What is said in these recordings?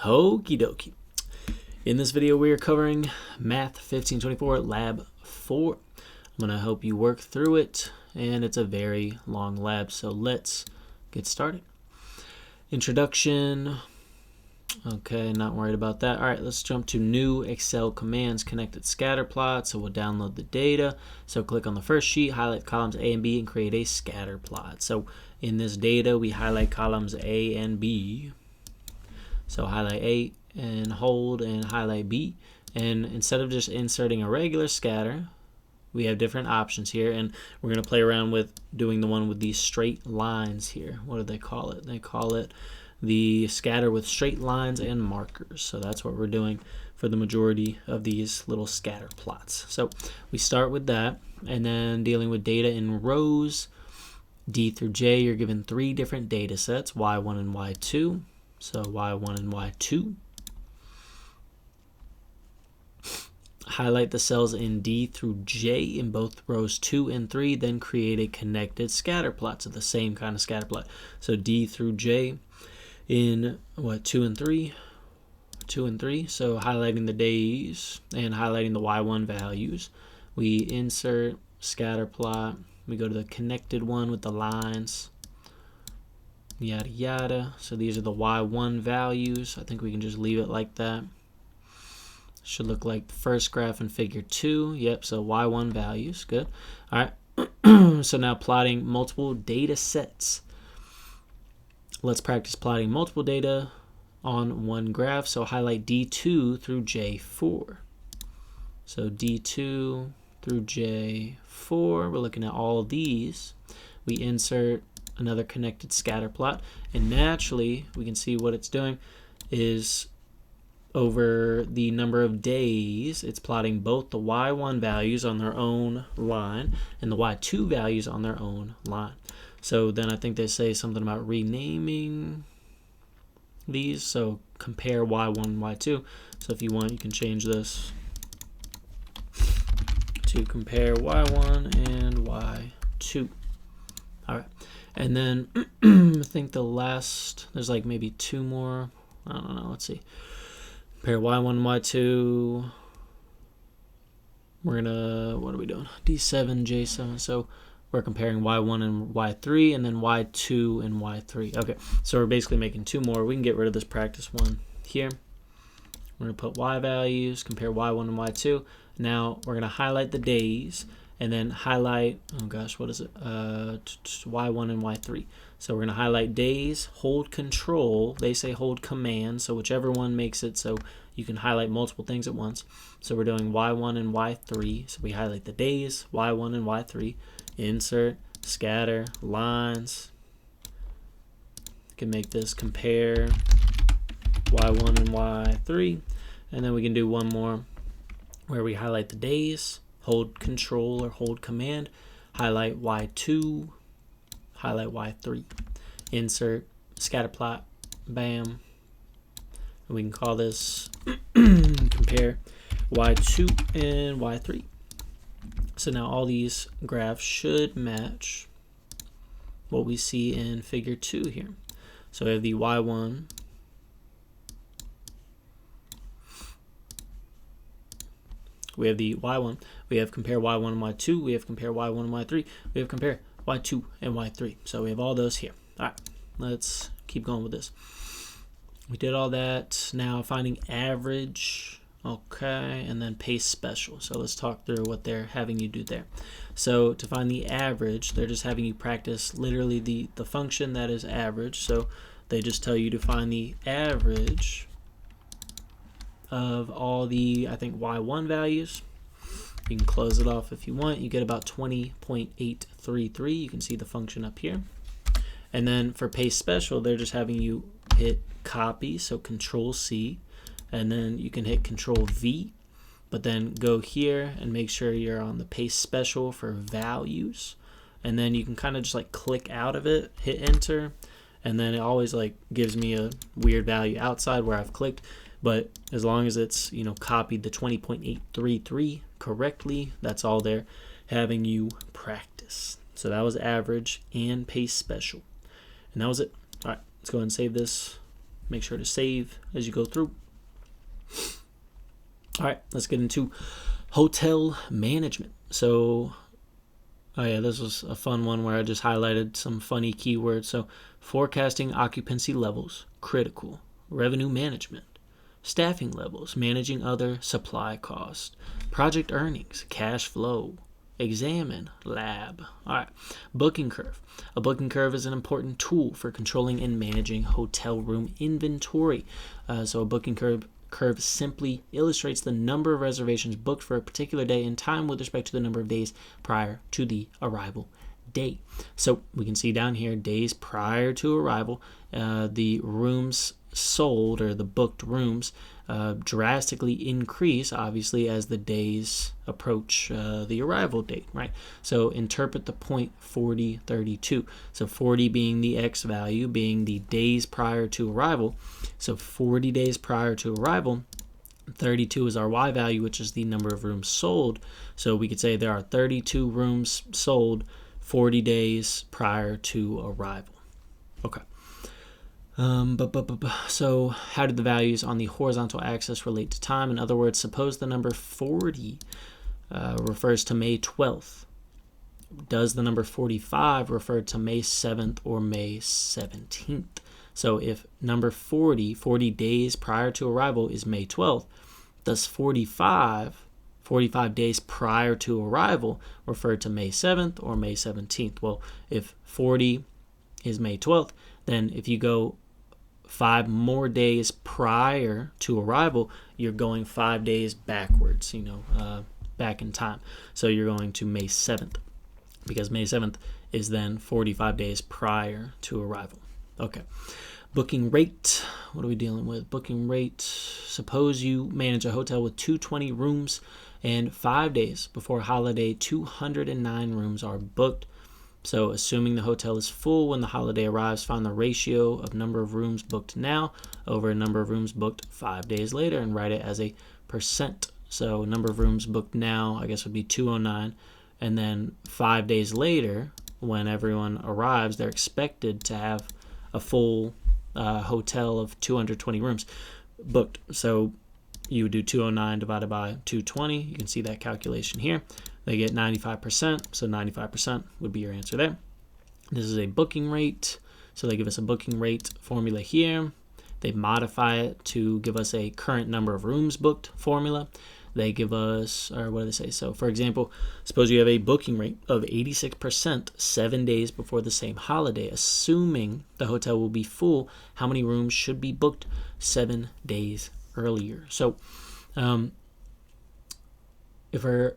Hokie dokie. In this video, we are covering Math 1524 Lab 4. I'm going to help you work through it, and it's a very long lab, so let's get started. Introduction. Okay, not worried about that. All right, let's jump to new Excel commands, connected scatter plot. So we'll download the data. So click on the first sheet, highlight columns A and B, and create a scatter plot. So in this data, we highlight columns A and B. So highlight A and hold and highlight B. And instead of just inserting a regular scatter, we have different options here. And we're going to play around with doing the one with these straight lines here. What do they call it? They call it the scatter with straight lines and markers. So that's what we're doing for the majority of these little scatter plots. So we start with that, and then dealing with data in rows, D through J, you're given 3 different data sets, Y1 and Y2. So Y1 and Y2. Highlight the cells in D through J in both rows 2 and 3, then create a connected scatter plot. So the same kind of scatter plot. So D through J in 2 and 3. So highlighting the days and highlighting the Y1 values. We insert scatter plot. We go to the connected one with the lines. Yada yada. So these are the Y1 values. I think we can just leave it like that. Should look like the first graph in figure 2. Yep, so Y1 values. Good. All right. So now plotting multiple data sets. Let's practice plotting multiple data on one graph. So highlight D2 through J4. So D2 through J4. We're looking at all of these. We insert another connected scatter plot, and naturally we can see what it's doing is over the number of days, it's plotting both the Y1 values on their own line and the Y2 values on their own line. So then I think they say something about renaming these. So compare Y1 and Y2. So if you want, you can change this to compare Y1 and Y2. All right. And then I think the last, there's like maybe 2 more. I don't know. Let's see. Compare Y1 and Y2. We're going to, what are we doing? D7, J7. So we're comparing Y1 and Y3, and then Y2 and Y3. Okay, so we're basically making 2 more. We can get rid of this practice one here. We're going to put Y values, compare Y1 and Y2. Now we're going to highlight the days, and then highlight, oh gosh, what is it? Y1 and Y3. So we're going to highlight days, hold control. They say hold command, so whichever one makes it so you can highlight multiple things at once. So we're doing Y1 and Y3. So we highlight the days, Y1 and Y3. Insert, scatter, lines. You can make this compare Y1 and Y3. And then we can do one more where we highlight the days, hold control or hold command, highlight Y2, highlight Y3, insert, scatter plot, bam. And we can call this compare Y2 and Y3. So now all these graphs should match what we see in figure 2 here. So we have the Y1, we have the Y1, we have compare Y1 and Y2, we have compare Y1 and Y3, we have compare Y2 and Y3. So we have all those here. All right, let's keep going with this. We did all that. Now finding average, okay, and then pace special. So let's talk through what they're having you do there. So to find the average, they're just having you practice literally the function that is average. So they just tell you to find the average of all the, I think, Y1 values. You can close it off if you want. You get about 20.833. You can see the function up here. And then for pace special, they're just having you hit copy, so Control C, and then you can hit Control V, but then go here and make sure you're on the pace special for values, and then you can kind of just like click out of it, hit enter, and then it always like gives me a weird value outside where I've clicked. But as long as it's, you know, copied the 20.833 correctly, that's all they're having you practice. So that was average and pace special. And that was it. All right, let's go ahead and save this make sure to save as you go through. All right, let's get into hotel management. So, oh yeah, this was a fun one where I just highlighted some funny keywords. So, forecasting occupancy levels, critical. Revenue management, staffing levels, managing other supply costs, project earnings, cash flow, examine, lab. All right, booking curve. A booking curve is an important tool for controlling and managing hotel room inventory. So a booking curve simply illustrates the number of reservations booked for a particular day and time with respect to the number of days prior to the arrival date. So we can see down here, days prior to arrival, the rooms sold, or the booked rooms, drastically increase, obviously, as the days approach the arrival date, right? So interpret the point 4032. So 40 being the X value, being the days prior to arrival. So 40 days prior to arrival, 32 is our Y value, which is the number of rooms sold. So we could say there are 32 rooms sold 40 days prior to arrival. Okay. So how did the values on the horizontal axis relate to time? In other words, suppose the number 40 refers to May 12th. Does the number 45 refer to May 7th or May 17th? So if number 40 days prior to arrival, is May 12th, does 45 days prior to arrival refer to May 7th or May 17th? Well, if 40 is May 12th, then if you go 5 more days prior to arrival, you're going 5 days backwards, back in time. So you're going to May 7th, because May 7th is then 45 days prior to arrival. Okay. Booking rate. What are we dealing with? Booking rate. Suppose you manage a hotel with 220 rooms and 5 days before holiday, 209 rooms are booked. So assuming the hotel is full when the holiday arrives, find the ratio of number of rooms booked now over number of rooms booked 5 days later and write it as a percent. So number of rooms booked now, I guess, would be 209. And then 5 days later, when everyone arrives, they're expected to have a full hotel of 220 rooms booked. So you would do 209 divided by 220. You can see that calculation here. They get 95%, so 95% would be your answer there. This is a booking rate, so they give us a booking rate formula here. They modify it to give us a current number of rooms booked formula. They give us, or what do they say? So, for example, suppose you have a booking rate of 86% 7 days before the same holiday. Assuming the hotel will be full, how many rooms should be booked 7 days earlier? So, if we're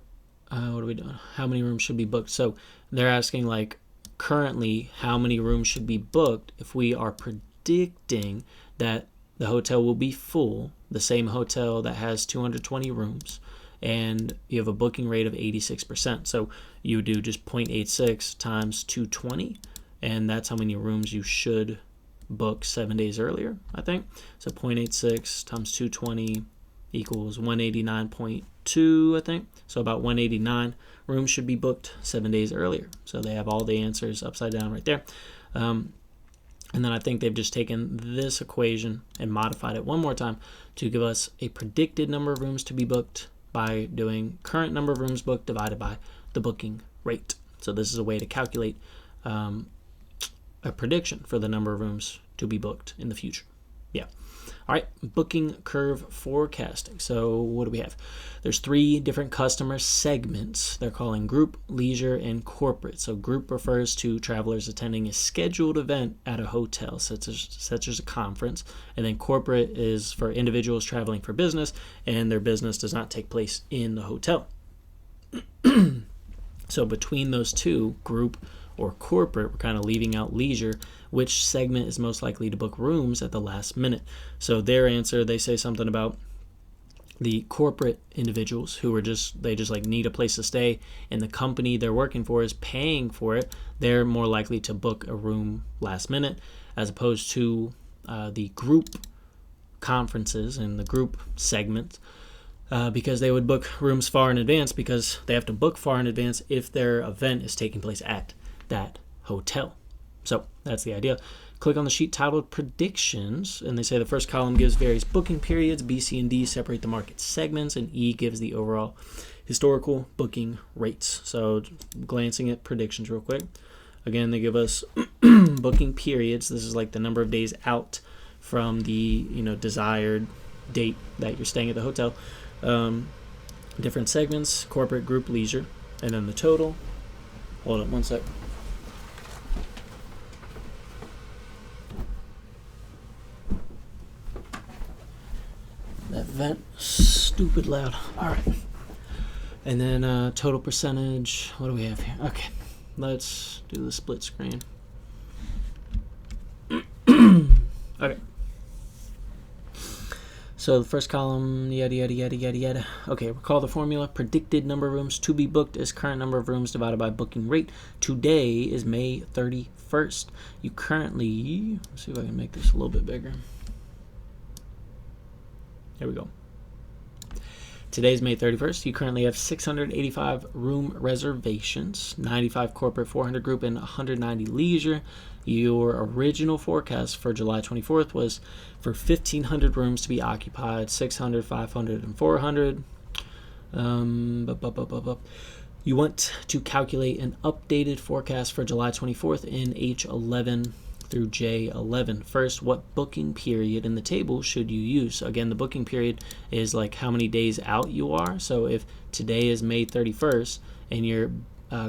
what are we doing? How many rooms should be booked? So they're asking, like, currently how many rooms should be booked if we are predicting that the hotel will be full, the same hotel that has 220 rooms, and you have a booking rate of 86%. So you do just 0.86 times 220, and that's how many rooms you should book 7 days earlier, I think. So 0.86 times 220 equals 189.2, I think. So about 189 rooms should be booked 7 days earlier. So they have all the answers upside down right there. And then I think they've just taken this equation and modified it one more time to give us a predicted number of rooms to be booked by doing current number of rooms booked divided by the booking rate. So this is a way to calculate a prediction for the number of rooms to be booked in the future. Yeah. All right, booking curve forecasting. So what do we have? There's 3 different customer segments. They're calling group, leisure, and corporate. So group refers to travelers attending a scheduled event at a hotel, such as a conference. And then corporate is for individuals traveling for business, and their business does not take place in the hotel. So between those two, group or corporate, we're kind of leaving out leisure. Which segment is most likely to book rooms at the last minute? So their answer, they say something about the corporate individuals who are they just like need a place to stay, and the company they're working for is paying for it. They're more likely to book a room last minute, as opposed to the group conferences and the group segment, because they would book rooms far in advance, because they have to book far in advance if their event is taking place at that hotel. So that's the idea. Click on the sheet titled Predictions, and they say the first column gives various booking periods. B, C, and D separate the market segments, and E gives the overall historical booking rates. So glancing at predictions real quick. Again, they give us booking periods. This is like the number of days out from the desired date that you're staying at the hotel. Different segments: corporate, group, leisure, and then the total. Hold on one sec. That vent, stupid loud. All right. And then total percentage. What do we have here? Okay, let's do the split screen. Okay. So the first column, yada, yada, yada, yada, yada. Okay, recall the formula. Predicted number of rooms to be booked is current number of rooms divided by booking rate. Today is May 31st. You currently, let's see if I can make this a little bit bigger. There we go. Today's May 31st. You currently have 685 room reservations, 95 corporate, 400 group, and 190 leisure. Your original forecast for July 24th was for 1,500 rooms to be occupied, 600, 500, and 400. You want to calculate an updated forecast for July 24th in H11 through J11. First, what booking period in the table should you use? So again, the booking period is like how many days out you are. So if today is May 31st and you're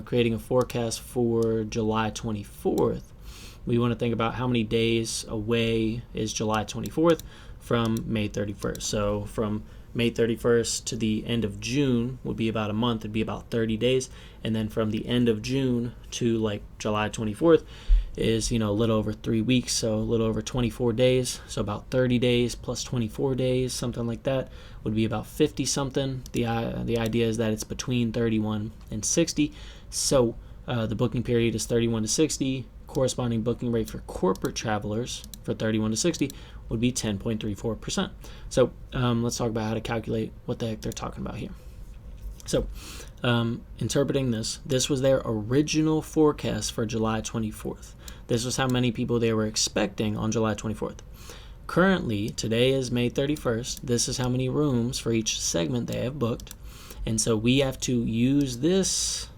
creating a forecast for July 24th, we want to think about how many days away is July 24th from May 31st. So from May 31st to the end of June would be about a month. It'd be about 30 days. And then from the end of June to like July 24th is, a little over 3 weeks. So a little over 24 days. So about 30 days plus 24 days, something like that, would be about 50 something. The idea is that it's between 31 and 60. So the booking period is 31 to 60. Corresponding booking rate for corporate travelers for 31 to 60 would be 10.34%. So let's talk about how to calculate what the heck they're talking about here. So interpreting this was their original forecast for July 24th. This was how many people they were expecting on July 24th. Currently, today is May 31st. This is how many rooms for each segment they have booked. And so we have to use this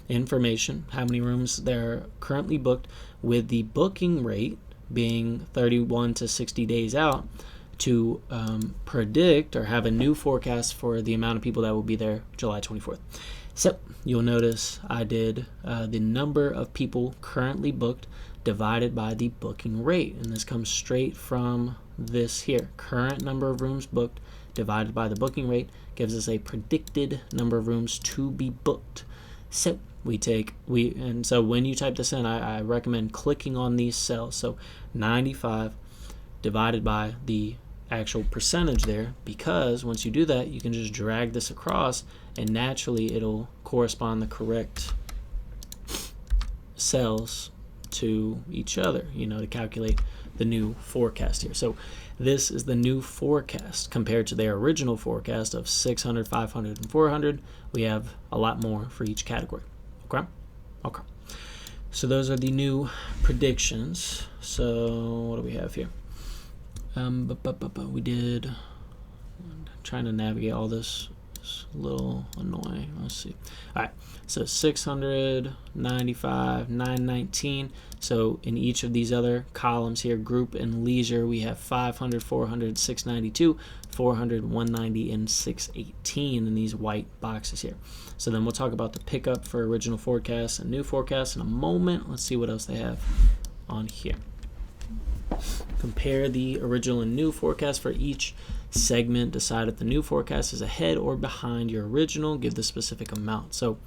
information, how many rooms they're currently booked, with the booking rate being 31 to 60 days out, to predict or have a new forecast for the amount of people that will be there July 24th. So you'll notice I did the number of people currently booked divided by the booking rate, and this comes straight from this here. Current number of rooms booked divided by the booking rate gives us a predicted number of rooms to be booked. So so when you type this in, I recommend clicking on these cells. So 95 divided by the actual percentage there, because once you do that, you can just drag this across and naturally it'll correspond the correct cells to each other, to calculate the new forecast here. So this is the new forecast compared to their original forecast of 600, 500, and 400. We have a lot more for each category. Okay. So those are the new predictions. So what do we have here? We did. I'm trying to navigate all this. It's a little annoying. Let's see. All right. So 600, 95, 919. So in each of these other columns here, group and leisure, we have 500, 400, 692, 400, 190, and 618 in these white boxes here. So then we'll talk about the pickup for original forecast and new forecast in a moment. Let's see what else they have on here. Compare the original and new forecast for each segment. Decide if the new forecast is ahead or behind your original. Give the specific amount. So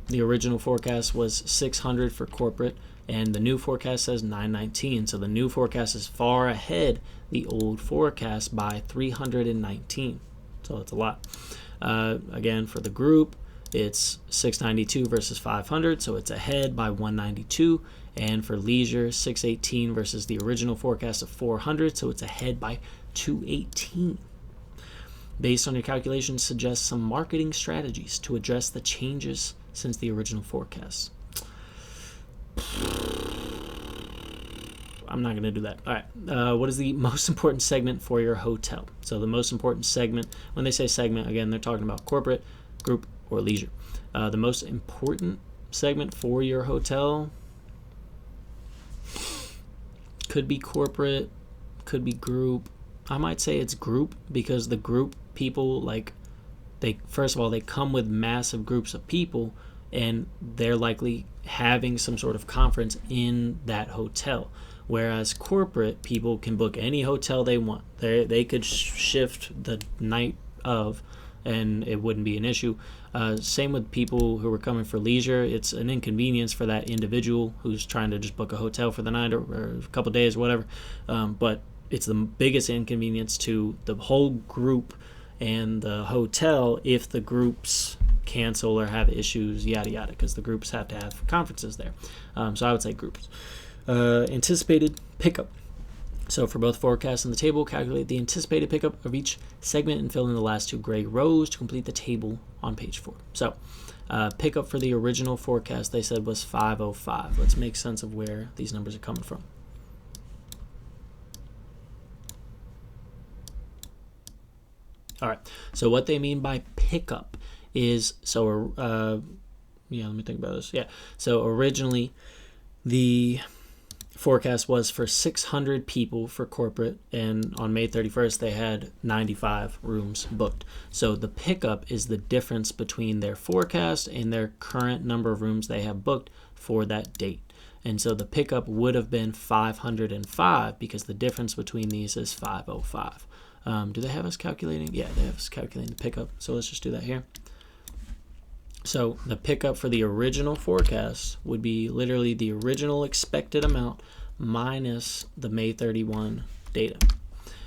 the original forecast was 600 for corporate, and the new forecast says 919. So the new forecast is far ahead the old forecast by 319. So that's a lot. Again, for the group, it's 692 versus 500, so it's ahead by 192. And for leisure, 618 versus the original forecast of 400, so it's ahead by 218. Based on your calculations, suggest some marketing strategies to address the changes since the original forecast. I'm not going to do that. All right. What is the most important segment for your hotel? So the most important segment, when they say segment, again, they're talking about corporate, group, or leisure. The most important segment for your hotel could be corporate, could be group. I might say it's group because the group people, like, first of all, they come with massive groups of people and they're likely having some sort of conference in that hotel. Whereas corporate people can book any hotel they want. They could shift the night of, and it wouldn't be an issue. Same with people who are coming for leisure. It's an inconvenience for that individual who's trying to just book a hotel for the night or a couple days or whatever. But it's the biggest inconvenience to the whole group and the hotel if the groups cancel or have issues, yada yada, because the groups have to have conferences there. So I would say groups. Anticipated pickup. So for both forecasts and the table, calculate the anticipated pickup of each segment and fill in the last two gray rows to complete the table on page 4. So pickup for the original forecast they said was 505. Let's make sense of where these numbers are coming from. All right, so what they mean by pickup is, let me think about this. Yeah, so originally the forecast was for 600 people for corporate, and on May 31st they had 95 rooms booked. So the pickup is the difference between their forecast and their current number of rooms they have booked for that date. And so the pickup would have been 505 because the difference between these is 505. Do they have us calculating? Yeah, they have us calculating the pickup. So let's just do that here. So the pickup for the original forecast would be literally the original expected amount minus the May 31 data.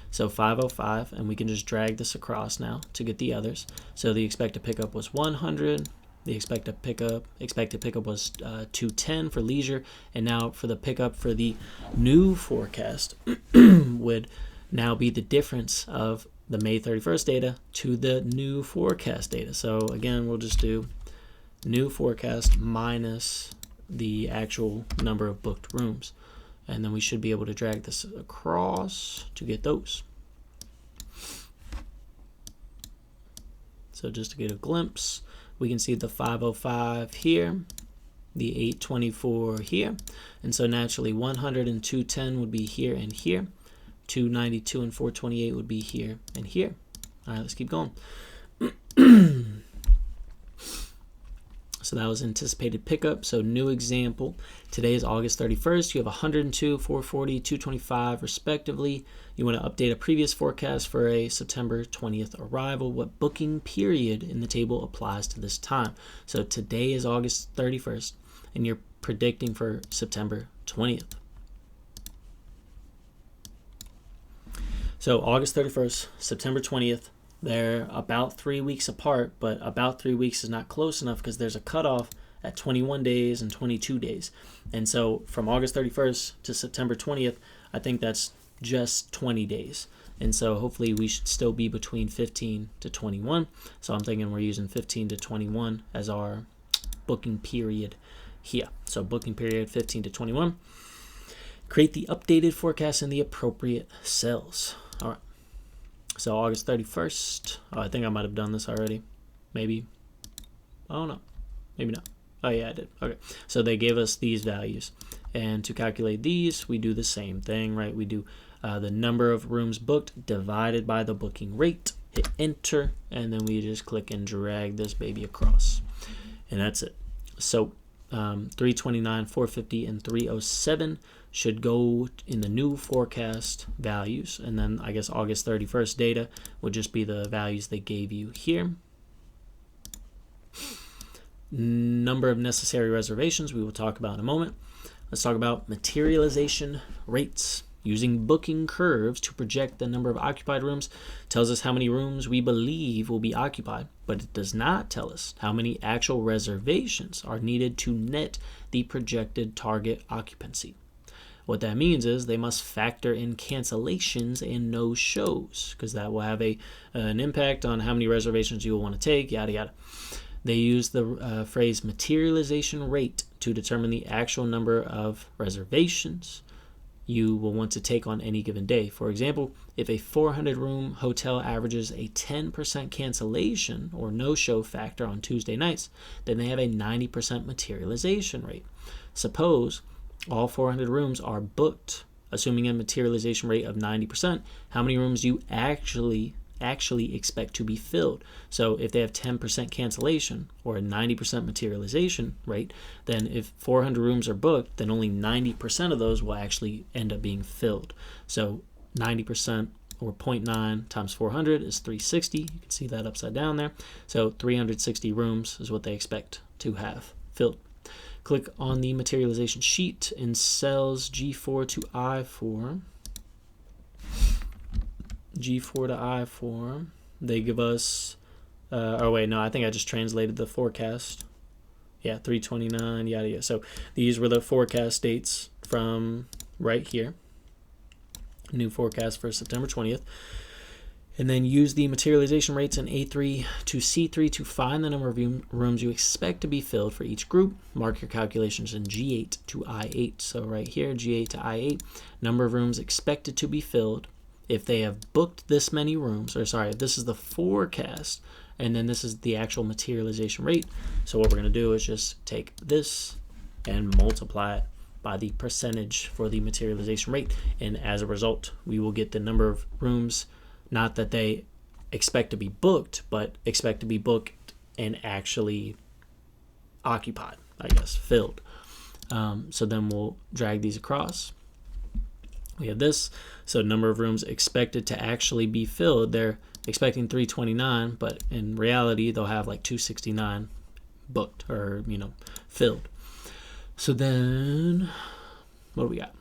So 505, and we can just drag this across now to get the others. So the expected pickup was 100. The expected pickup was 210 for leisure, and now for the pickup for the new forecast would now be the difference of the May 31st data to the new forecast data. So again, we'll just do new forecast minus the actual number of booked rooms. And then we should be able to drag this across to get those. So just to get a glimpse, we can see the 505 here, the 824 here. And so naturally 100 and 210 would be here and here. 292 and 428 would be here and here. All right, let's keep going. So that was anticipated pickup. So new example. Today is August 31st. You have 102, 440, 225 respectively. You want to update a previous forecast for a September 20th arrival. What booking period in the table applies to this time? So today is August 31st, and you're predicting for September 20th. So August 31st, September 20th. They're about 3 weeks apart, but about 3 weeks is not close enough because there's a cutoff at 21 days and 22 days. And so from August 31st to September 20th, I think that's just 20 days. And so hopefully we should still be between 15 to 21. So I'm thinking we're using 15 to 21 as our booking period here. So booking period 15 to 21. Create the updated forecast in the appropriate cells. All right. So August 31st. Oh, I think I might have done this already. Maybe. I don't know. Maybe not. Oh, yeah, I did. Okay. So they gave us these values. And to calculate these, we do the same thing, right? We do the number of rooms booked divided by the booking rate. Hit enter. And then we just click and drag this baby across. And that's it. So 329, 450, and 307 should go in the new forecast values. And then I guess August 31st data would just be the values they gave you here. Number of necessary reservations we will talk about in a moment. Let's talk about materialization rates. Using booking curves to project the number of occupied rooms tells us how many rooms we believe will be occupied, but it does not tell us how many actual reservations are needed to net the projected target occupancy. What that means is they must factor in cancellations and no-shows because that will have an impact on how many reservations you will want to take, yada, yada. They use the phrase materialization rate to determine the actual number of reservations you will want to take on any given day. For example, if a 400-room hotel averages a 10% cancellation or no-show factor on Tuesday nights, then they have a 90% materialization rate. Suppose all 400 rooms are booked, assuming a materialization rate of 90%. How many rooms do you actually expect to be filled? So if they have 10% cancellation or a 90% materialization rate, then if 400 rooms are booked, then only 90% of those will actually end up being filled. So 90% or 0.9 times 400 is 360. You can see that upside down there. So 360 rooms is what they expect to have filled. Click on the materialization sheet in cells G4 to I4. G4 to I4, they give us, I think I just translated the forecast. Yeah, 329, yada yada. So these were the forecast dates from right here. New forecast for September 20th. And then use the materialization rates in A3 to C3 to find the number of rooms you expect to be filled for each group. Mark your calculations in G8 to I8. So right here, G8 to I8, number of rooms expected to be filled. If they have booked this many rooms, if this is the forecast, and then this is the actual materialization rate. So what we're going to do is just take this and multiply it by the percentage for the materialization rate. And as a result, we will get the number of rooms, not that they expect to be booked, but expect to be booked and actually occupied, filled. So then we'll drag these across. We have this. So number of rooms expected to actually be filled, they're expecting 329, but in reality, they'll have like 269 booked or, filled. So then what do we got?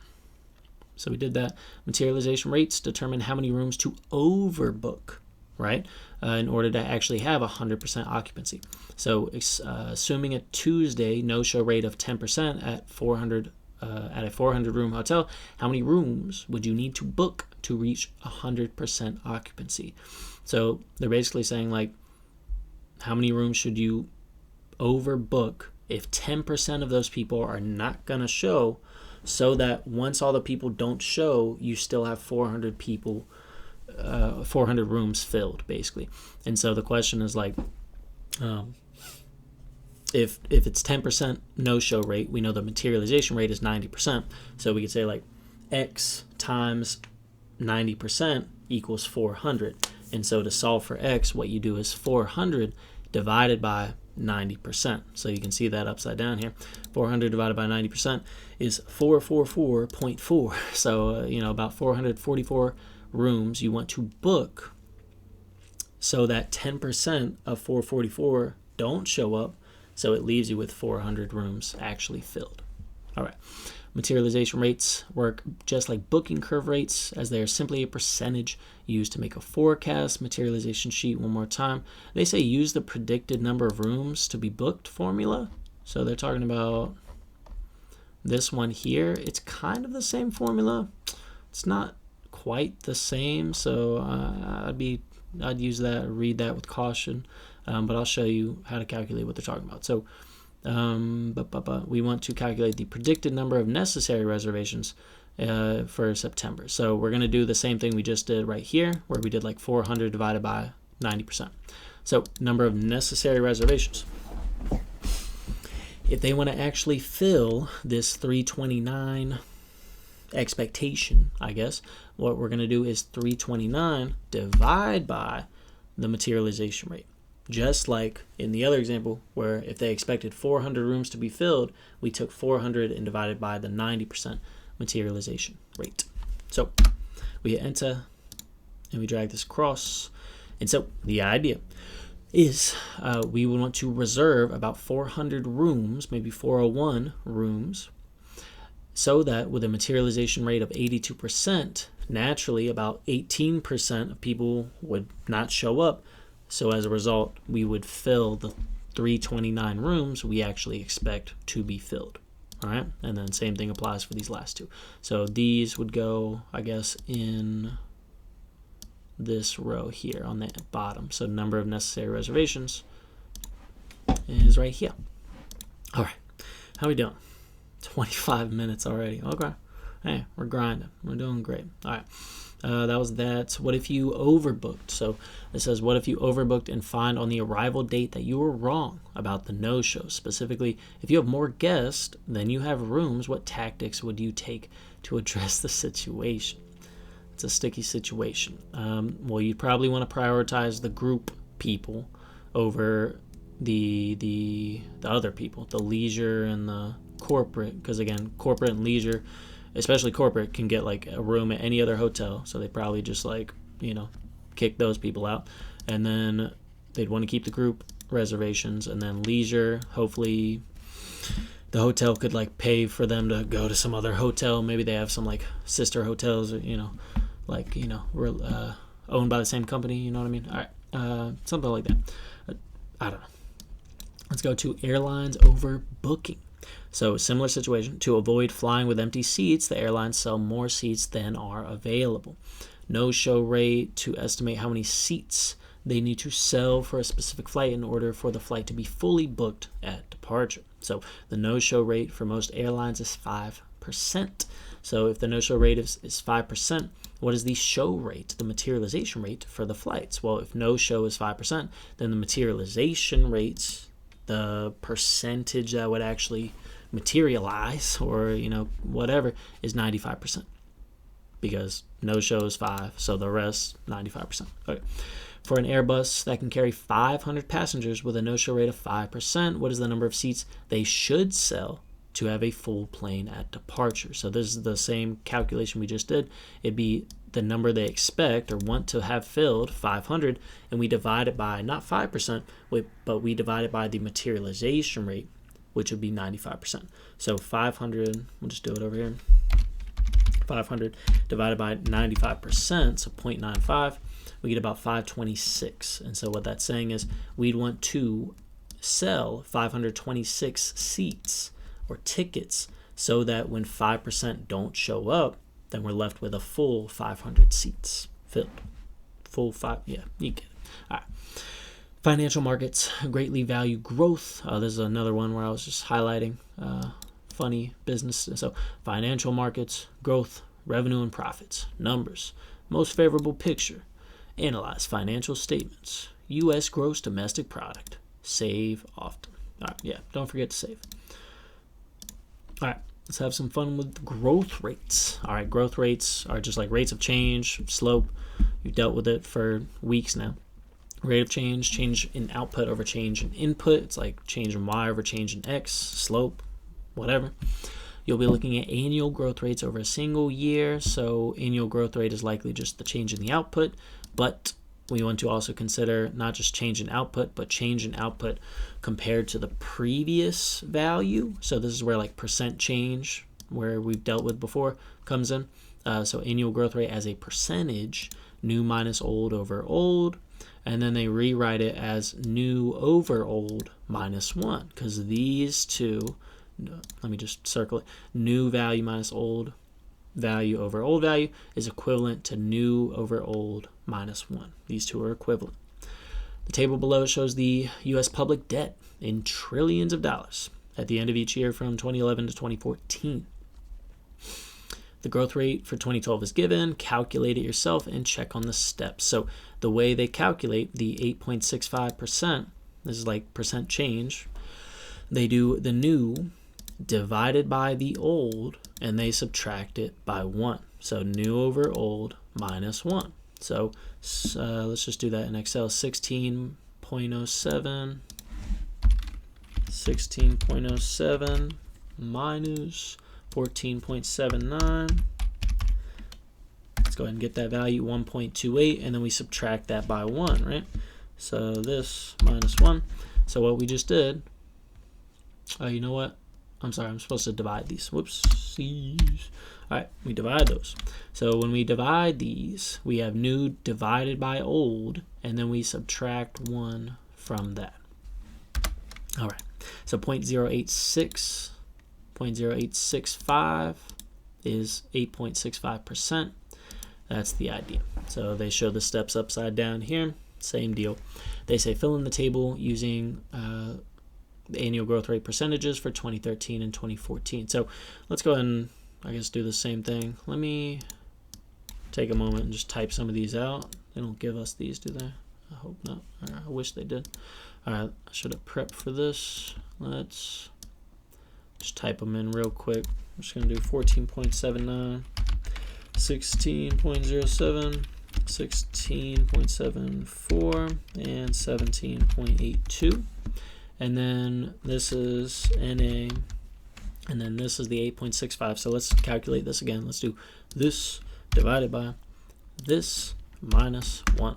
So we did that. Materialization rates determine how many rooms to overbook, right? In order to actually have 100% occupancy. So assuming a Tuesday no-show rate of 10% at a 400-room hotel, how many rooms would you need to book to reach 100% occupancy? So they're basically saying, like, how many rooms should you overbook if 10% of those people are not going to show, so that once all the people don't show, you still have 400 people, 400 rooms filled, basically. And so the question is, like, if it's 10% no-show rate, we know the materialization rate is 90%. So we could say, like, X times 90% equals 400. And so to solve for X, what you do is 400 divided by 90%. So you can see that upside down here. 400 divided by 90% is 444.4. So, about 444 rooms you want to book so that 10% of 444 don't show up. So it leaves you with 400 rooms actually filled. All right. Materialization rates work just like booking curve rates, as they are simply a percentage used to make a forecast. Materialization sheet one more time. They say use the predicted number of rooms to be booked formula. So they're talking about this one here. It's kind of the same formula. It's not quite the same. So I'd use that, read that with caution. But I'll show you how to calculate what they're talking about. So we want to calculate the predicted number of necessary reservations for September. So we're going to do the same thing we just did right here, where we did like 400 divided by 90%. So number of necessary reservations. If they want to actually fill this 329 expectation, what we're going to do is 329 divide by the materialization rate. Just like in the other example, where if they expected 400 rooms to be filled, we took 400 and divided by the 90% materialization rate. So we hit enter and we drag this across. And so the idea is we would want to reserve about 400 rooms, maybe 401 rooms, so that with a materialization rate of 82%, naturally about 18% of people would not show up. So as a result, we would fill the 329 rooms we actually expect to be filled. All right, and then same thing applies for these last two. So these would go, in this row here on the bottom. So number of necessary reservations is right here. All right, How we doing? 25 minutes already. Okay. Hey, we're grinding. We're doing great. All right. That was that. What if you overbooked? So it says, what if you overbooked and find on the arrival date that you were wrong about the no-show? Specifically, if you have more guests than you have rooms, what tactics would you take to address the situation? It's a sticky situation. Well, you'd probably want to prioritize the group people over the other people, the leisure and the corporate, because again, corporate and leisure, especially corporate, can get like a room at any other hotel, so they probably just like, kick those people out, and then they'd want to keep the group reservations, and then leisure, hopefully the hotel could like pay for them to go to some other hotel. Maybe they have some like sister hotels, or we're owned by the same company, you know what I mean? All right, something like that. I don't know. Let's go to Airlines Overbooking. So similar situation. To avoid flying with empty seats, the airlines sell more seats than are available. No-show rate, to estimate how many seats they need to sell for a specific flight in order for the flight to be fully booked at departure. So the no-show rate for most airlines is 5%. So if the no-show rate is 5%, what is the show rate, the materialization rate for the flights? Well, if no-show is 5%, then the materialization rates, the percentage that would actually materialize, or whatever, is 95%, because no show is 5, so the rest 95%. Okay. For an Airbus that can carry 500 passengers with a no-show rate of 5%, what is the number of seats they should sell to have a full plane at departure? So this is the same calculation we just did. It'd be the number they expect or want to have filled, 500, and we divide it by not 5%, but we divide it by the materialization rate, which would be 95%. So 500, we'll just do it over here. 500 divided by 95%, so 0.95, we get about 526. And so what that's saying is we'd want to sell 526 seats or tickets so that when 5% don't show up, then we're left with a full 500 seats filled. Full five, yeah, you get it. All right. Financial markets greatly value growth. This is another one where I was just highlighting funny business. So financial markets, growth, revenue and profits, numbers, most favorable picture, analyze financial statements, U.S. gross domestic product, save often. All right, yeah, don't forget to save. All right, let's have some fun with growth rates. All right, growth rates are just like rates of change, slope. You've dealt with it for weeks now. Rate of change in output over change in input. It's like change in Y over change in X, slope, whatever. You'll be looking at annual growth rates over a single year. So annual growth rate is likely just the change in the output, but we want to also consider not just change in output, but change in output compared to the previous value. So this is where like percent change, where we've dealt with before, comes in. So annual growth rate as a percentage, new minus old over old. And then they rewrite it as new over old minus 1, because these two, let me just circle it, new value minus old value over old value is equivalent to new over old minus 1. These two are equivalent. The table below shows the U.S. public debt in trillions of dollars at the end of each year from 2011 to 2014. The growth rate for 2012 is given. Calculate it yourself and check on the steps. So the way they calculate the 8.65%, this is like percent change, they do the new divided by the old, and they subtract it by 1. So new over old minus 1. So let's just do that in Excel. 16.07 minus 14.79. Let's go ahead and get that value, 1.28, and then we subtract that by 1, right? So this minus 1. So what we just did, you know what? I'm sorry, I'm supposed to divide these. Whoopsies. All right, we divide those. So when we divide these, we have new divided by old, and then we subtract 1 from that. All right, so 0.0865 is 8.65%. That's the idea. So they show the steps upside down here. Same deal. They say fill in the table using the annual growth rate percentages for 2013 and 2014. So let's go ahead and, I guess, do the same thing. Let me take a moment and just type some of these out. They don't give us these, do they? I hope not. I wish they did. All right, I should have prepped for this. Let's just type them in real quick. I'm just going to do 14.79, 16.07, 16.74, and 17.82. And then this is NA, and then this is the 8.65. So let's calculate this again. Let's do this divided by this minus 1.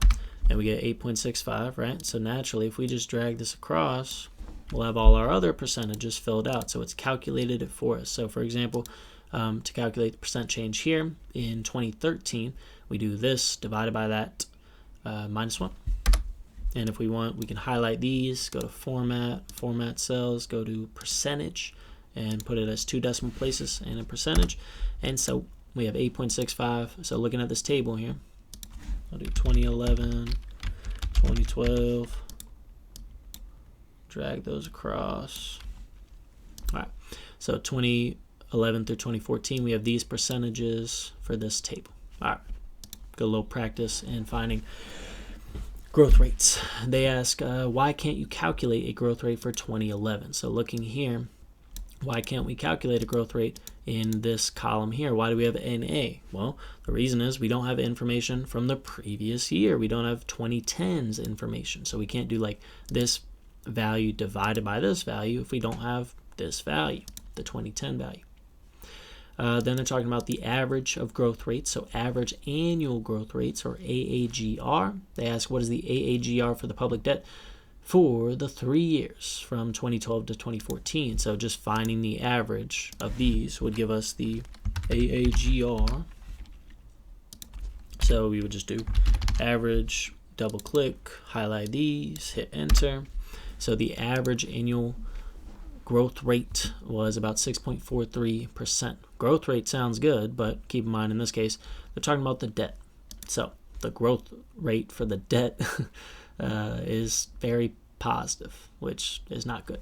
And we get 8.65, right? So naturally, if we just drag this across, we'll have all our other percentages filled out. So it's calculated it for us. So for example, to calculate the percent change here in 2013, we do this divided by that minus 1. And if we want, we can highlight these, go to format cells, go to percentage, and put it as 2 decimal places and a percentage. And so we have 8.65. So looking at this table here, I'll do 2011, 2012, drag those across. All right, so 2011 through 2014, we have these percentages for this table. All right, good little practice in finding growth rates. They ask, why can't you calculate a growth rate for 2011? So looking here, why can't we calculate a growth rate in this column here? Why do we have NA? Well, the reason is we don't have information from the previous year. We don't have 2010's information. So we can't do like this value divided by this value if we don't have this value, the 2010 value. Then they're talking about the average of growth rates, so average annual growth rates, or AAGR. They ask, what is the AAGR for the public debt for the 3 years from 2012 to 2014? So just finding the average of these would give us the AAGR. So we would just do average, double click, highlight these, hit enter. So the average annual growth rate was about 6.43%. Growth rate sounds good, but keep in mind in this case, they're talking about the debt. So the growth rate for the debt is very positive, which is not good.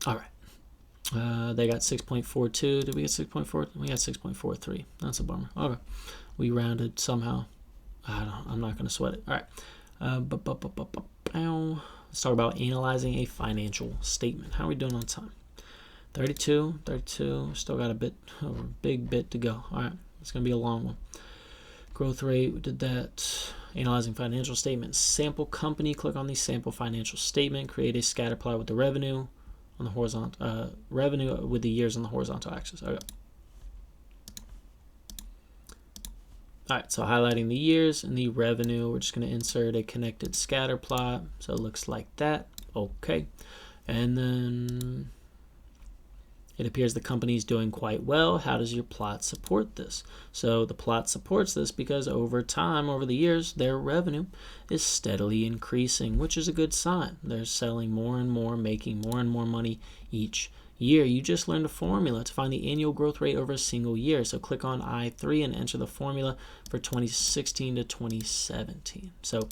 All right. They got 6.42. Did we get 6.4? We got 6.43. That's a bummer. Okay. We rounded somehow. I'm not going to sweat it. All right. Let's talk about analyzing a financial statement. How are we doing on time? 32. Still got a big bit to go. All right. It's going to be a long one. Growth rate, we did that. Analyzing financial statement. Sample company, click on the sample financial statement. Create a scatter plot with the revenue on the horizontal, revenue with the years on the horizontal axis. Okay. All right, so highlighting the years and the revenue, we're just going to insert a connected scatter plot. So it looks like that. Okay. And then it appears the company is doing quite well. How does your plot support this? So the plot supports this because over time, over the years, their revenue is steadily increasing, which is a good sign. They're selling more and more, making more and more money each year. You just learned a formula to find the annual growth rate over a single year. So click on I3 and enter the formula for 2016 to 2017. So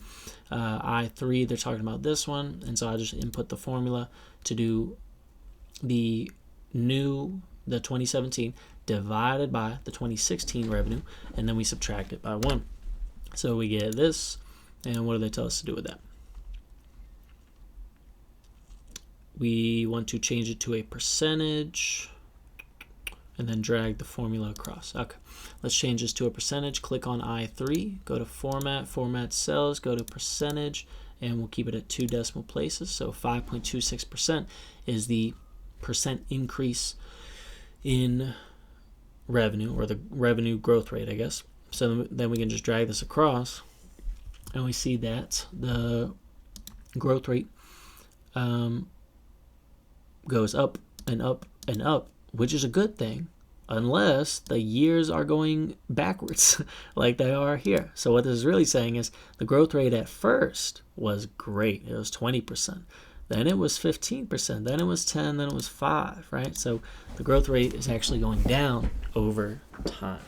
I3, they're talking about this one. And so I just input the formula to do the 2017 divided by the 2016 revenue, and then we subtract it by 1. So we get this, and what do they tell us to do with that? We want to change it to a percentage, and then drag the formula across. Okay, let's change this to a percentage. Click on I3, go to format cells, go to percentage, and we'll keep it at 2 decimal places. So 5.26% is the percent increase in revenue, or the revenue growth rate, I guess. So then we can just drag this across, and we see that the growth rate goes up and up and up, which is a good thing, unless the years are going backwards like they are here. So what this is really saying is the growth rate at first was great. It was 20%. Then it was 15%, then it was 10, then it was 5, right? So the growth rate is actually going down over time.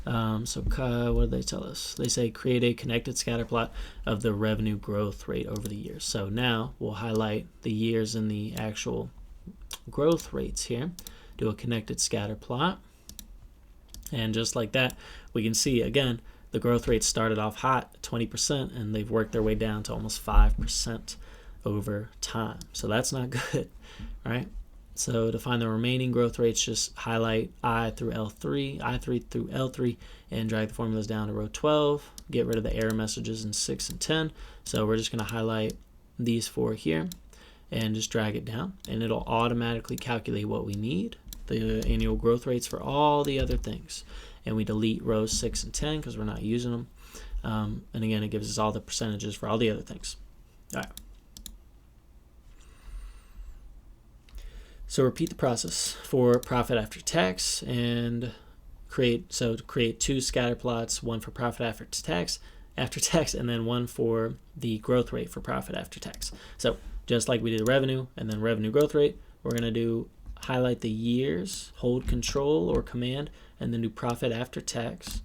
What did they tell us? They say create a connected scatter plot of the revenue growth rate over the years. So now we'll highlight the years and the actual growth rates here. Do a connected scatter plot. And just like that, we can see, again, the growth rate started off hot, 20%, and they've worked their way down to almost 5% over time. So that's not good, right? So to find the remaining growth rates, just highlight I through L3, and drag the formulas down to row 12. Get rid of the error messages in 6 and 10. So we're just going to highlight these 4 here and just drag it down, and it'll automatically calculate what we need, the annual growth rates for all the other things. And we delete rows 6 and 10 because we're not using them. And again, it gives us all the percentages for all the other things. All right. So repeat the process for profit after tax and create 2 scatter plots, one for profit after tax, and then one for the growth rate for profit after tax. So just like we did revenue and then revenue growth rate, we're going to do highlight the years, hold control or command, and then do profit after tax.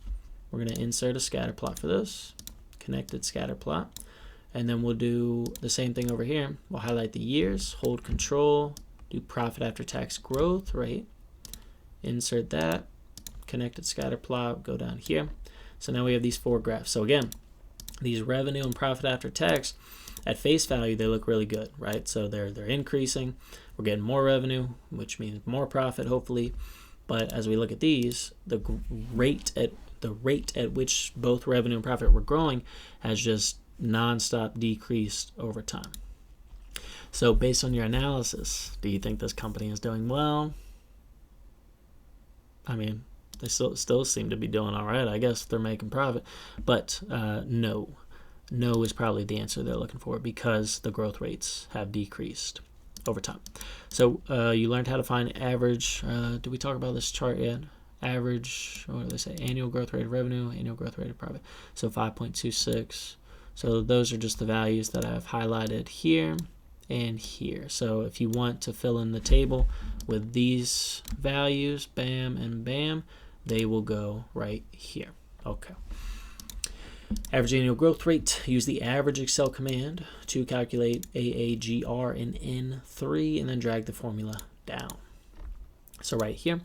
We're going to insert a scatter plot for this, connected scatter plot. And then we'll do the same thing over here. We'll highlight the years, hold control, do profit after tax growth rate, insert that, connected scatter plot, go down here. So now we have these 4 graphs. So again, these revenue and profit after tax, at face value, they look really good, right? So they're increasing. We're getting more revenue, which means more profit, hopefully. But as we look at these, the rate at which both revenue and profit were growing has just nonstop decreased over time. So based on your analysis, do you think this company is doing well? I mean, they still seem to be doing all right. I guess they're making profit. But no. No is probably the answer they're looking for because the growth rates have decreased over time. So you learned how to find average. Did we talk about this chart yet? Average, what do they say? Annual growth rate of revenue, annual growth rate of profit. So 5.26. So those are just the values that I've highlighted here and here. So if you want to fill in the table with these values, bam and bam, they will go right here. Okay. Average annual growth rate. Use the average Excel command to calculate AAGR in N3 and then drag the formula down. So right here,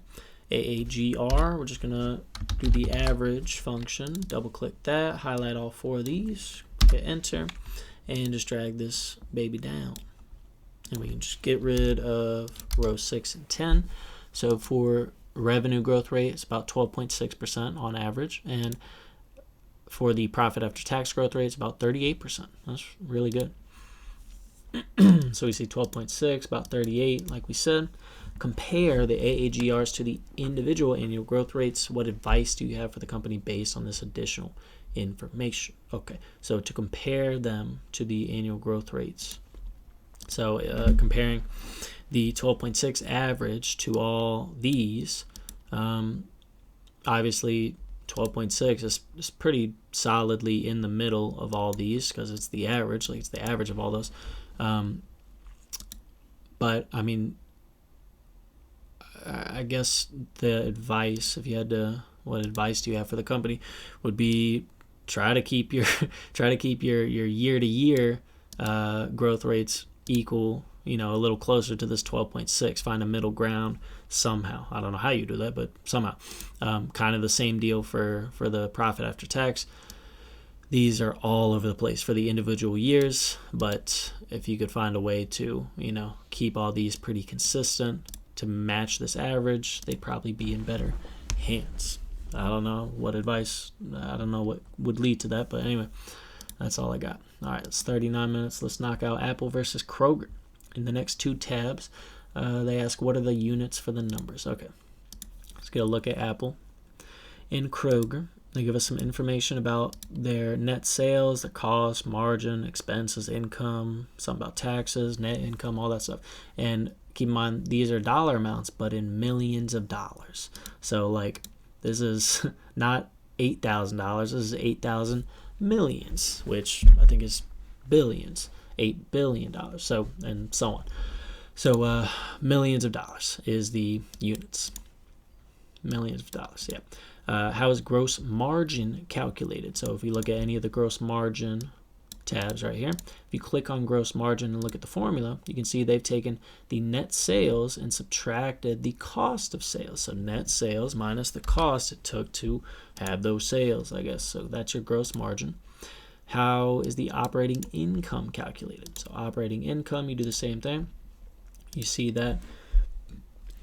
AAGR, we're just going to do the average function, double click that, highlight all 4 of these, hit enter, and just drag this baby down. And we can just get rid of row 6 and 10. So for revenue growth rate, it's about 12.6% on average, and for the profit after tax growth rate, it's about 38%. That's really good. So we see 12.6, about 38, like we said. Compare the AAGRs to the individual annual growth rates. What advice do you have for the company based on this additional information? Okay, so to compare them to the annual growth rates. So comparing the 12.6 average to all these, obviously 12.6 is pretty solidly in the middle of all these because it's the average, like it's the average of all those. But I mean, I guess the advice, if you had to, what advice do you have for the company, would be try to keep your year to year growth rates equal, a little closer to this 12.6. Find a middle ground somehow. I don't know how you do that, but somehow. Kind of the same deal for the profit after tax. These are all over the place for the individual years, but if you could find a way to, keep all these pretty consistent to match this average, they'd probably be in better hands. I don't know what advice, I don't know what would lead to that, but anyway, that's all I got. All right, it's 39 minutes. Let's knock out Apple versus Kroger. In the next 2 tabs, they ask, what are the units for the numbers? Okay, let's get a look at Apple. In Kroger, they give us some information about their net sales, their cost, margin, expenses, income, something about taxes, net income, all that stuff. And keep in mind, these are dollar amounts, but in millions of dollars. So, this is not $8,000. This is 8,000 millions, which I think is billions. $8 billion. So, and so on. So, millions of dollars is the units. Millions of dollars, yeah. How is gross margin calculated? So if we look at any of the gross margin tabs right here, if you click on gross margin and look at the formula, you can see they've taken the net sales and subtracted the cost of sales. So net sales minus the cost it took to have those sales, I guess. So that's your gross margin. How is the operating income calculated? So operating income, you do the same thing. You see that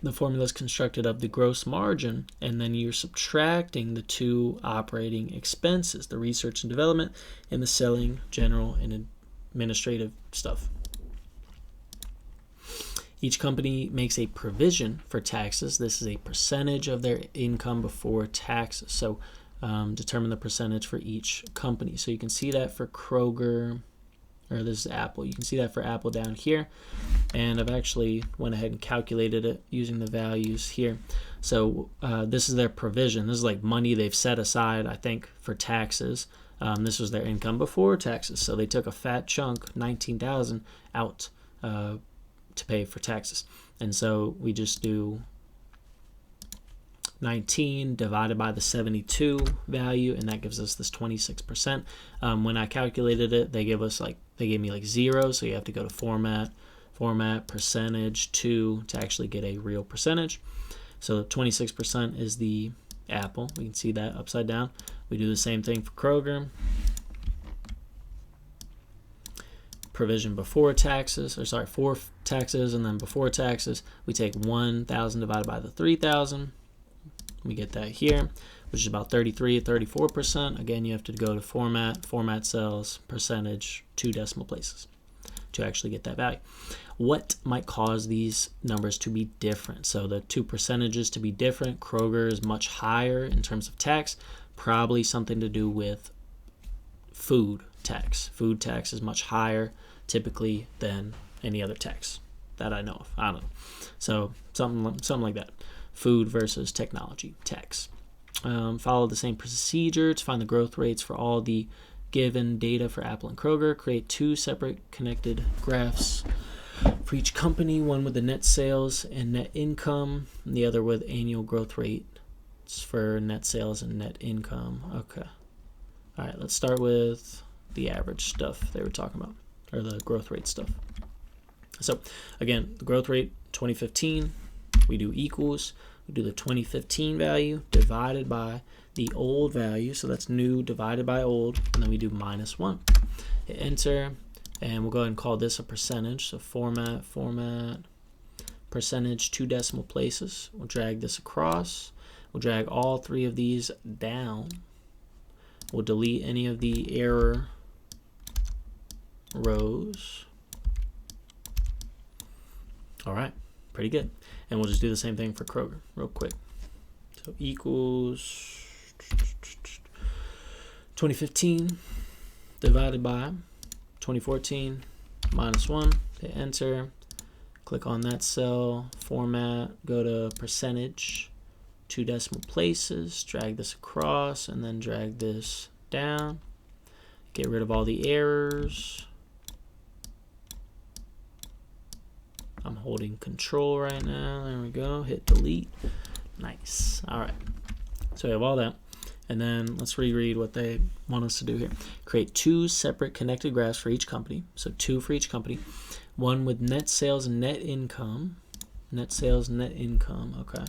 the formula is constructed of the gross margin, and then you're subtracting the two operating expenses, the research and development and the selling, general, and administrative stuff. Each company makes a provision for taxes. This is a percentage of their income before taxes. So determine the percentage for each company. So you can see that for Kroger, or this is Apple. You can see that for Apple down here. And I've actually went ahead and calculated it using the values here. So this is their provision. This is like money they've set aside, I think, for taxes. This was their income before taxes. So they took a fat chunk, $19,000, out to pay for taxes. And so we just do 19 divided by the 72 value, and that gives us this 26%. When I calculated it, they gave me like 0, so you have to go to format, percentage 2 to actually get a real percentage. So 26% is the Apple. We can see that upside down. We do the same thing for Kroger. Provision before taxes, for taxes, and then before taxes, we take 1,000 divided by the 3,000. We get that here, which is about 33 or 34%. Again, you have to go to format cells, percentage, 2 decimal places to actually get that value. What might cause these numbers to be different? So the two percentages to be different. Kroger is much higher in terms of tax, probably something to do with food tax. Food tax is much higher typically than any other tax that I know of. I don't know. So something like that. Food versus technology tax. Follow the same procedure to find the growth rates for all the given data for Apple and Kroger. Create 2 separate connected graphs for each company, one with the net sales and net income, and the other with annual growth rates for net sales and net income. Okay. All right, let's start with the average stuff they were talking about, or the growth rate stuff. So again, the growth rate 2015, we do equals, we do the 2015 value divided by the old value, so that's new divided by old, and then we do -1. Hit enter, and we'll go ahead and call this a percentage. So format, percentage, 2 decimal places. We'll drag this across. We'll drag all 3 of these down. We'll delete any of the error rows. All right, pretty good. And we'll just do the same thing for Kroger real quick. So equals 2015 divided by 2014 -1. Hit enter. Click on that cell, format, go to percentage, 2 decimal places, drag this across, and then drag this down. Get rid of all the errors. I'm holding control right now. There we go. Hit delete. Nice. All right. So we have all that. And then let's reread what they want us to do here. Create 2 separate connected graphs for each company. So 2 for each company. One with net sales and net income. Net sales, net income. Okay.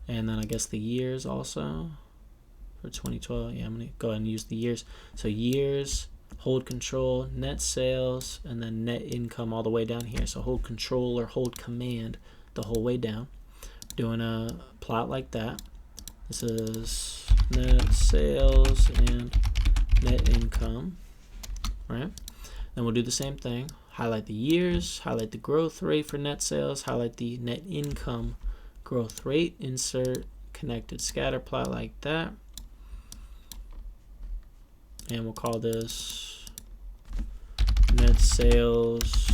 And then I guess the years also for 2012. Yeah, I'm going to go ahead and use the years. So years, hold control, net sales, and then net income all the way down here. So hold control or hold command the whole way down. Doing a plot like that. This is net sales and net income, right? Then we'll do the same thing. Highlight the years, highlight the growth rate for net sales, highlight the net income growth rate, insert connected scatter plot like that. And we'll call this net sales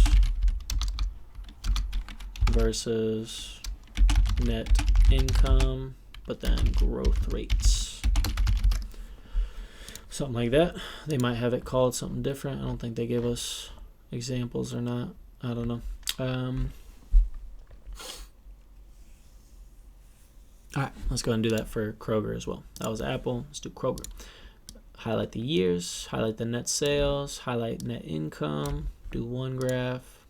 versus net income, but then growth rates. Something like that. They might have it called something different. I don't think they give us examples or not. I don't know. All right, let's go ahead and do that for Kroger as well. That was Apple. Let's do Kroger. Highlight the years, highlight the net sales, highlight net income, do one graph.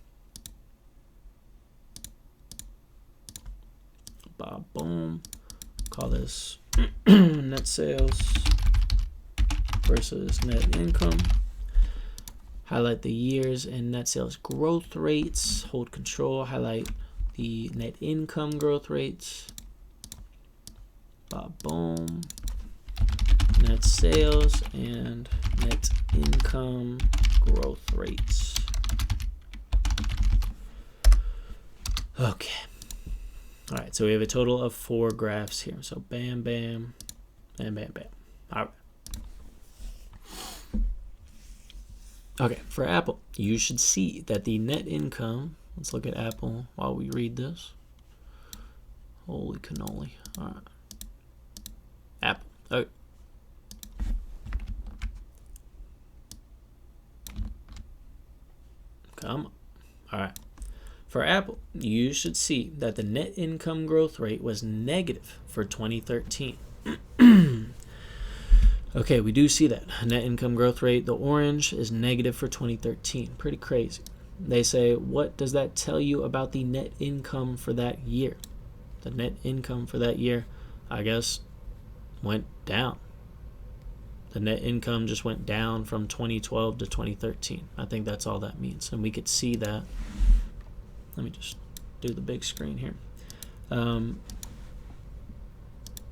Boom. Call this net sales versus net income. Highlight the years and net sales growth rates. Hold control. Highlight the net income growth rates. Boom. Net sales and net income growth rates. Okay. All right, so we have a total of 4 graphs here. So bam, bam, bam, bam, bam. All right. Okay, for Apple, you should see that the net income, let's look at Apple while we read this. Holy cannoli. All right. Apple. Okay. Come on. All right. For Apple, you should see that the net income growth rate was negative for 2013. Okay, we do see that. Net income growth rate, the orange, is negative for 2013. Pretty crazy. They say, what does that tell you about the net income for that year? The net income for that year, I guess, went down. The net income just went down from 2012 to 2013. I think that's all that means. And we could see that. Let me just do the big screen here.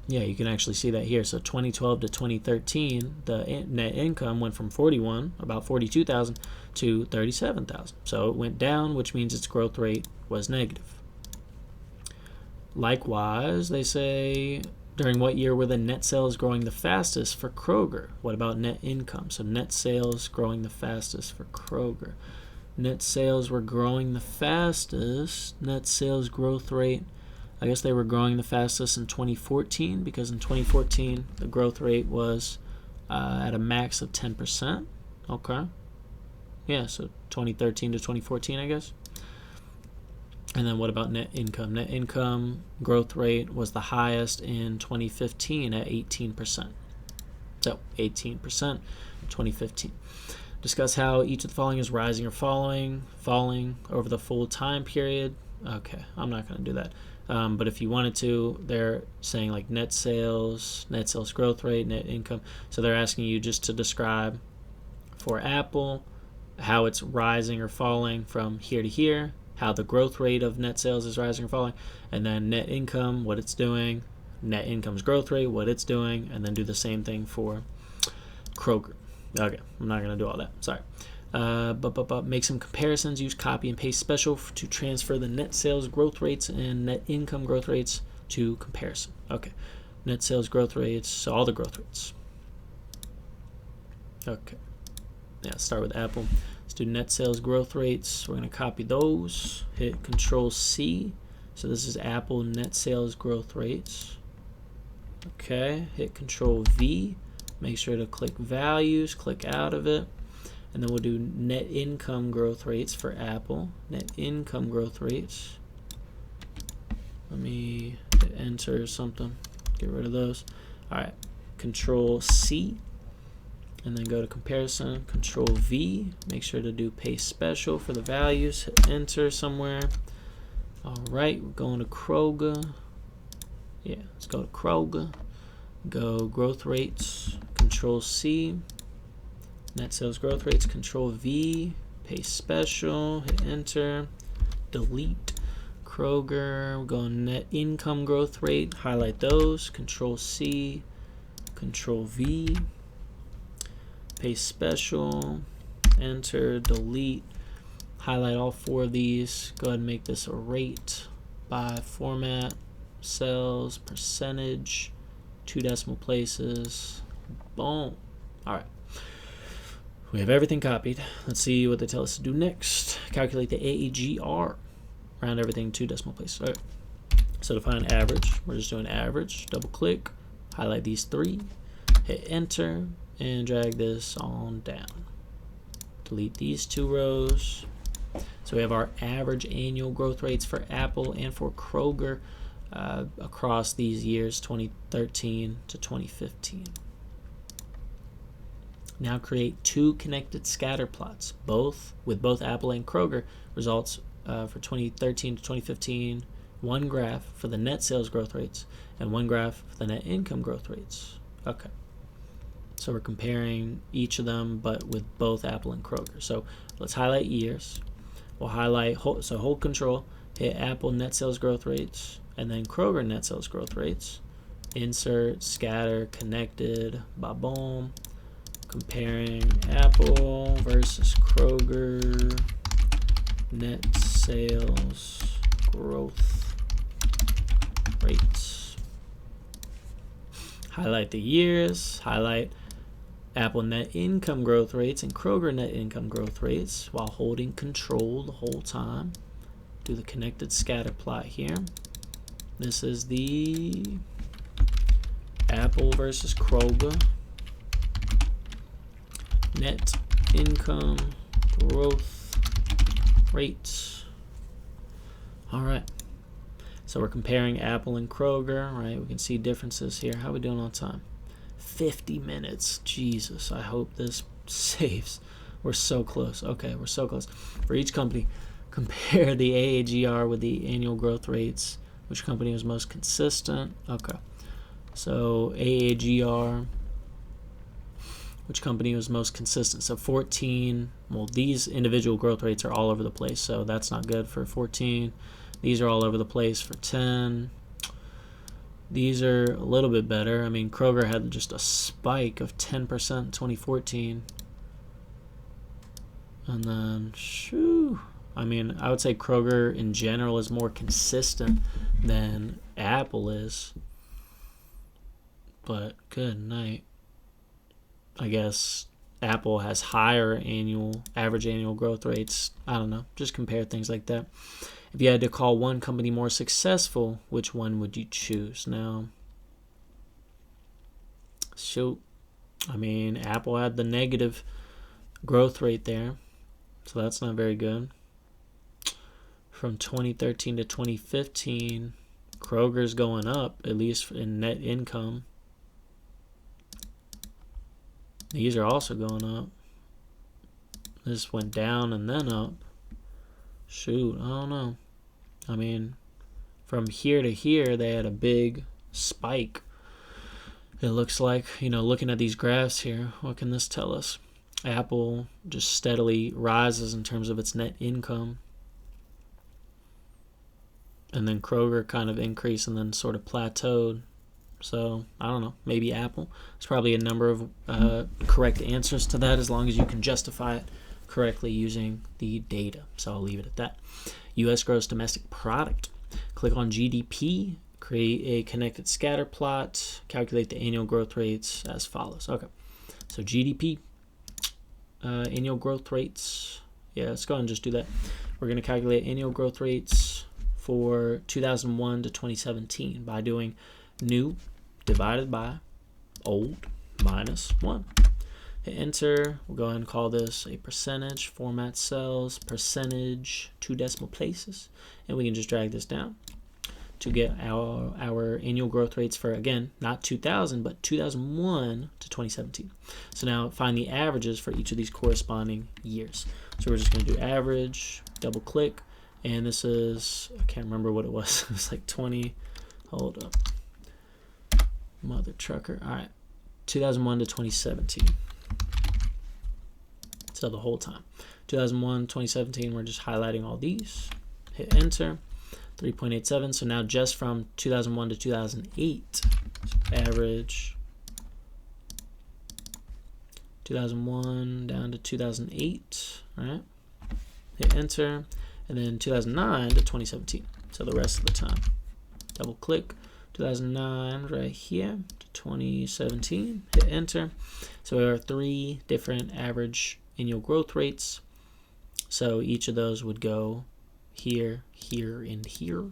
Yeah, you can actually see that here. So 2012 to 2013, the net income went from about 42,000 to 37,000. So it went down, which means its growth rate was negative. Likewise, they say, during what year were the net sales growing the fastest for Kroger? What about net income? So net sales growing the fastest for Kroger. Net sales were growing the fastest. Net sales growth rate, I guess they were growing the fastest in 2014, because in 2014 the growth rate was at a max of 10%. Okay. Yeah, so 2013 to 2014, I guess. And then what about net income? Net income growth rate was the highest in 2015 at 18%. So 18% in 2015. Discuss how each of the following is rising or falling over the full time period. Okay, I'm not going to do that. But if you wanted to, they're saying like net sales growth rate, net income. So they're asking you just to describe for Apple how it's rising or falling from here to here, how the growth rate of net sales is rising or falling, and then net income, what it's doing, net income's growth rate, what it's doing, and then do the same thing for Kroger. Okay, I'm not going to do all that. Sorry. But make some comparisons. Use copy and paste special to transfer the net sales growth rates and net income growth rates to comparison. Okay, net sales growth rates, so all the growth rates. Okay, yeah, start with Apple. Let's do net sales growth rates. We're going to copy those. Hit Control C. So this is Apple net sales growth rates. Okay, hit Control V. Make sure to click values, click out of it. And then we'll do net income growth rates for Apple. Net income growth rates. Let me hit enter or something. Get rid of those. All right, Control C. And then go to comparison, Control V. Make sure to do paste special for the values. Hit enter somewhere. All right, we're going to Kroger. Yeah, let's go to Kroger. Go growth rates, Control C, net sales growth rates, Control V, paste special, hit enter, delete, Kroger, we're going net income growth rate, highlight those, Control C, Control V, paste special, enter, delete, highlight all 4 of these, go ahead and make this a rate by format, cells, percentage, 2 decimal places. Boom. All right. We have everything copied. Let's see what they tell us to do next. Calculate the AAGR. Round everything 2 decimal places. All right. So to find average, we're just doing average. Double click. Highlight these 3. Hit enter. And drag this on down. Delete these 2 rows. So we have our average annual growth rates for Apple and for Kroger. across these years, 2013 to 2015. Now create two connected scatter plots, with both Apple and Kroger results for 2013 to 2015, one graph for the net sales growth rates and one graph for the net income growth rates. Okay. So we're comparing each of them, but with both Apple and Kroger. So let's highlight years. We'll highlight, hold control, hit Apple net sales growth rates, and then Kroger net sales growth rates. Insert, scatter, connected, ba-boom. Comparing Apple versus Kroger net sales growth rates. Highlight the years, highlight Apple net income growth rates and Kroger net income growth rates while holding control the whole time. Do the connected scatter plot here. This is the Apple versus Kroger net income growth rates. All right. So we're comparing Apple and Kroger, right? We can see differences here. How are we doing on time? 50 minutes. Jesus, I hope this saves. We're so close. Okay, we're so close. For each company, compare the AAGR with the annual growth rates. Which company was most consistent? Okay. So AAGR, which company was most consistent? So 14, well, these individual growth rates are all over the place, so that's not good for 14. These are all over the place for 10. These are a little bit better. I mean, Kroger had just a spike of 10% in 2014. And then, I mean, I would say Kroger in general is more consistent than Apple is. But good night. I guess Apple has higher average annual growth rates. I don't know. Just compare things like that. If you had to call one company more successful, which one would you choose? Now, I mean, Apple had the negative growth rate there, so that's not very good. From 2013 to 2015, Kroger's going up, at least in net income. These are also going up. This went down and then up. I don't know. I mean, from here to here, they had a big spike. It looks like, looking at these graphs here, what can this tell us? Apple just steadily rises in terms of its net income. And then Kroger kind of increased and then sort of plateaued. So, I don't know. Maybe Apple. There's probably a number of correct answers to that as long as you can justify it correctly using the data. So, I'll leave it at that. U.S. gross domestic product. Click on GDP. Create a connected scatter plot. Calculate the annual growth rates as follows. Okay. So, GDP. Annual growth rates. Yeah, let's go ahead and just do that. We're going to calculate annual growth rates for 2001 to 2017 by doing new divided by old minus 1. Hit enter. We'll go ahead and call this a percentage. Format cells, percentage, 2 decimal places. And we can just drag this down to get our annual growth rates for, again, not 2000, but 2001 to 2017. So now find the averages for each of these corresponding years. So we're just going to do average, double click, and this is, I can't remember what it was. It was like 20, hold up. Mother trucker. All right. 2001 to 2017. So the whole time. 2001, 2017, we're just highlighting all these. Hit enter. 3.87. So now just from 2001 to 2008, so average 2001 down to 2008, right? Hit enter. And then 2009 to 2017. So the rest of the time. Double click. 2009 right here to 2017. Hit enter. So there are 3 different average annual growth rates. So each of those would go here, here, and here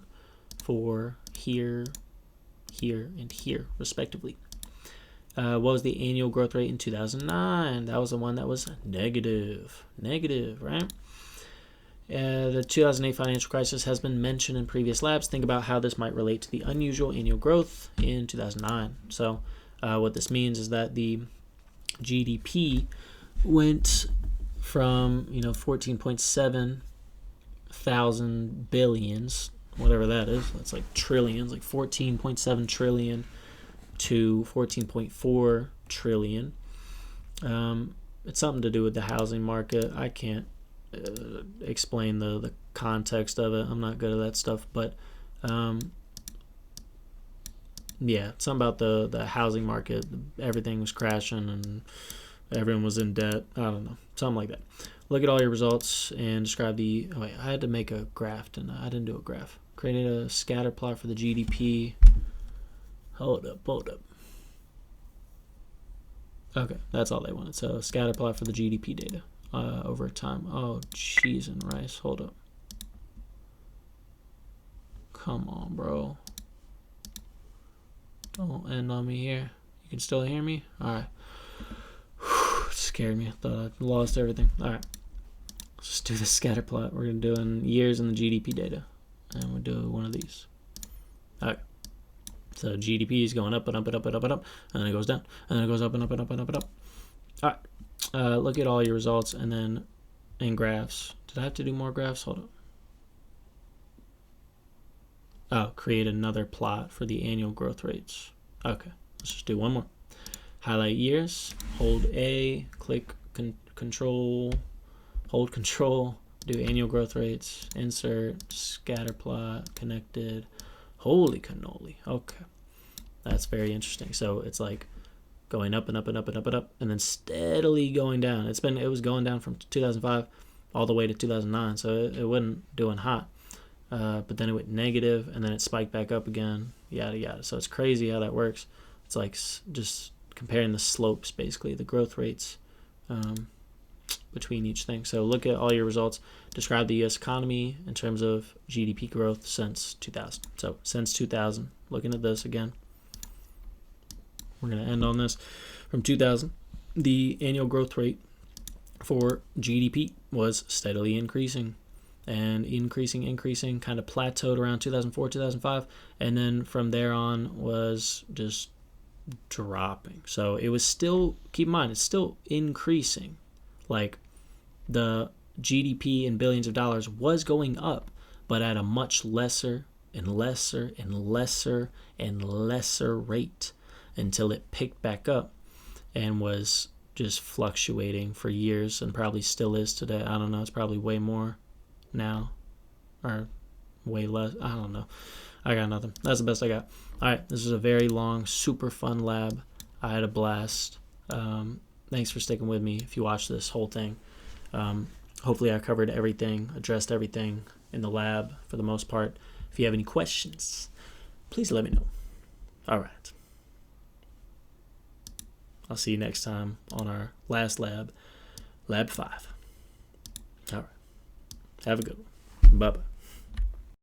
for here, here, and here, respectively. What was the annual growth rate in 2009? That was the one that was negative, right? The 2008 financial crisis has been mentioned in previous labs. Think about how this might relate to the unusual annual growth in 2009. So what this means is that the GDP went from 14.7 thousand billions, whatever that is. That's like trillions, like 14.7 trillion to 14.4 trillion. It's something to do with the housing market. I can't explain the context of it. I'm not good at that stuff, but yeah, something about the housing market. Everything was crashing and everyone was in debt. I don't know, something like that. Look at all your results and describe the. Oh wait, I had to make a graph, didn't I? I didn't do a graph. Created a scatter plot for the GDP. Hold up. Okay, that's all they wanted. So scatter plot for the GDP data over time. Oh, cheese and rice. Hold up. Come on, bro. Don't end on me here. You can still hear me? All right. It scared me. I thought I lost everything. All right. Let's just do the scatter plot. We're going to do in years in the GDP data. And we'll do one of these. All right. So GDP is going up and up and up and up and up. And then it goes down. And then it goes up and up and up and up and up. All right. Look at all your results and then in graphs. Did I have to do more graphs? Hold up. Oh, create another plot for the annual growth rates. Okay. Let's just do one more. Highlight years. Hold A. Click control. Hold control. Do annual growth rates. Insert. Scatter plot. Connected. Holy cannoli. Okay. That's very interesting. So it's like going up and up and up and up and up and then steadily going down. It was going down from 2005 all the way to 2009. So it wasn't doing hot. But then it went negative and then it spiked back up again. Yada yada. So it's crazy how that works. It's like just comparing the slopes, basically, the growth rates between each thing. So look at all your results. Describe the U.S. economy in terms of GDP growth since 2000. So since 2000, looking at this again. We're going to end on this. From 2000, the annual growth rate for GDP was steadily increasing. And increasing, kind of plateaued around 2004, 2005. And then from there on was just dropping. So it was still, keep in mind, it's still increasing. Like the GDP in billions of dollars was going up, but at a much lesser and lesser rate until it picked back up and was just fluctuating for years and probably still is today. I don't know. It's probably way more now or way less. I don't know. I got nothing. That's the best I got. All right. This was a very long, super fun lab. I had a blast. Thanks for sticking with me if you watched this whole thing. Hopefully I covered everything, addressed everything in the lab for the most part. If you have any questions, please let me know. All right. I'll see you next time on our last lab, Lab 5. All right. Have a good one. Bye-bye.